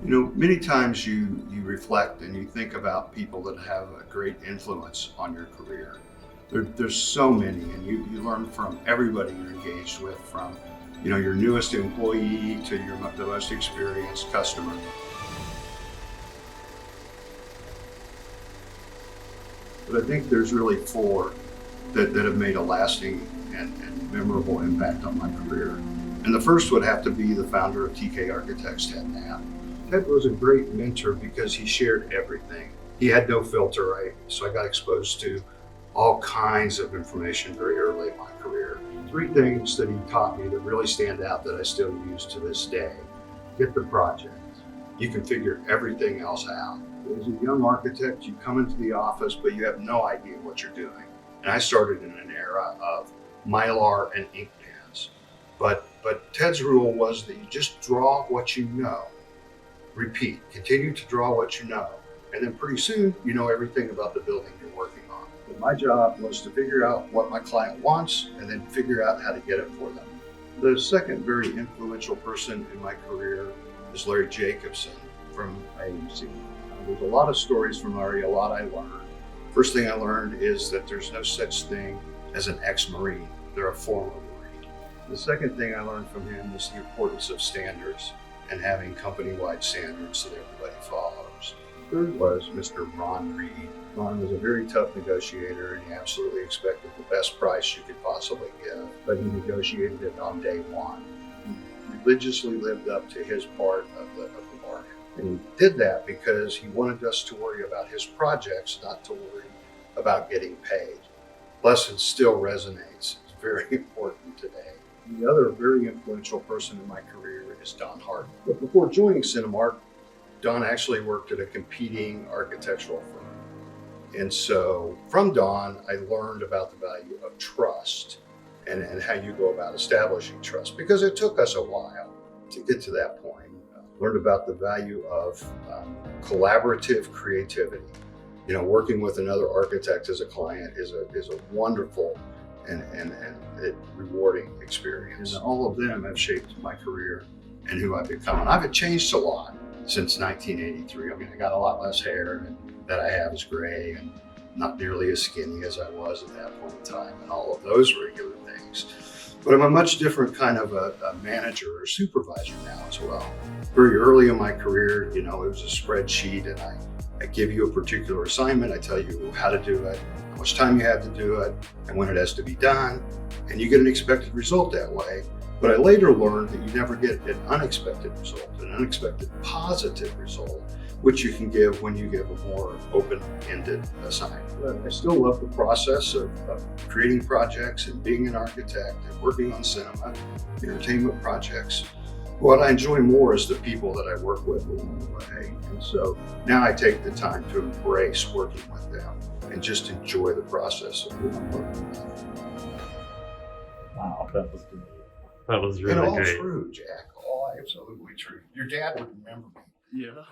You know, many times you reflect and you think about people that have a great influence on your career. There's so many, and you learn from everybody you're engaged with, from your newest employee to the most experienced customer. But I think there's really four that have made a lasting and memorable impact on my career. And the first would have to be the founder of TKA Architects, Ted Knapp. Ted was a great mentor because he shared everything. He had no filter, right? So I got exposed to all kinds of information very early in my career. Three things that he taught me that really stand out that I still use to this day. Get the project. You can figure everything else out. As a young architect, you come into the office, but you have no idea what you're doing. And I started in an era of Mylar and ink pens. But Ted's rule was that you just draw what you know. Repeat, continue to draw what you know. And then pretty soon, you know everything about the building you're working on. But my job was to figure out what my client wants and then figure out how to get it for them. The second very influential person in my career is Larry Jacobson from AMC. There's a lot of stories from Larry, a lot I learned. First thing I learned is that there's no such thing as an ex-Marine. They're a former Marine. The second thing I learned from him is the importance of standards and having company-wide standards that everybody follows. Third was Mr. Ron Reed. Ron was a very tough negotiator, and he absolutely expected the best price you could possibly give, but he negotiated it on day one. He religiously lived up to his part of the bargain. And he did that because he wanted us to worry about his projects, not to worry about getting paid. Lesson still resonates. It's very important today. The other very influential person in my career is Don Hart. But before joining Cinemark, Don actually worked at a competing architectural firm. And so from Don, I learned about the value of trust and how you go about establishing trust, because it took us a while to get to that point. Learned about the value of collaborative creativity. Working with another architect as a client is a wonderful and rewarding experience. And all of them have shaped my career and who I've become. And I've changed a lot since 1983. I mean, I got a lot less hair, and that I have is gray, and not nearly as skinny as I was at that point in time, and all of those regular things. But I'm a much different kind of a manager or supervisor now as well. Very early in my career, it was a spreadsheet, and I give you a particular assignment. I tell you how to do it, how much time you have to do it, and when it has to be done, and you get an expected result that way. But I later learned that you never get an unexpected result, an unexpected positive result, which you can give when you give a more open-ended assignment. But I still love the process of creating projects and being an architect and working on cinema, entertainment projects. What I enjoy more is the people that I work with along the way. And so now I take the time to embrace working with them and just enjoy the process of who I'm working with. Wow, that was good. That was really And all great. true, Jack. All absolutely true. Your dad would remember me. Yeah.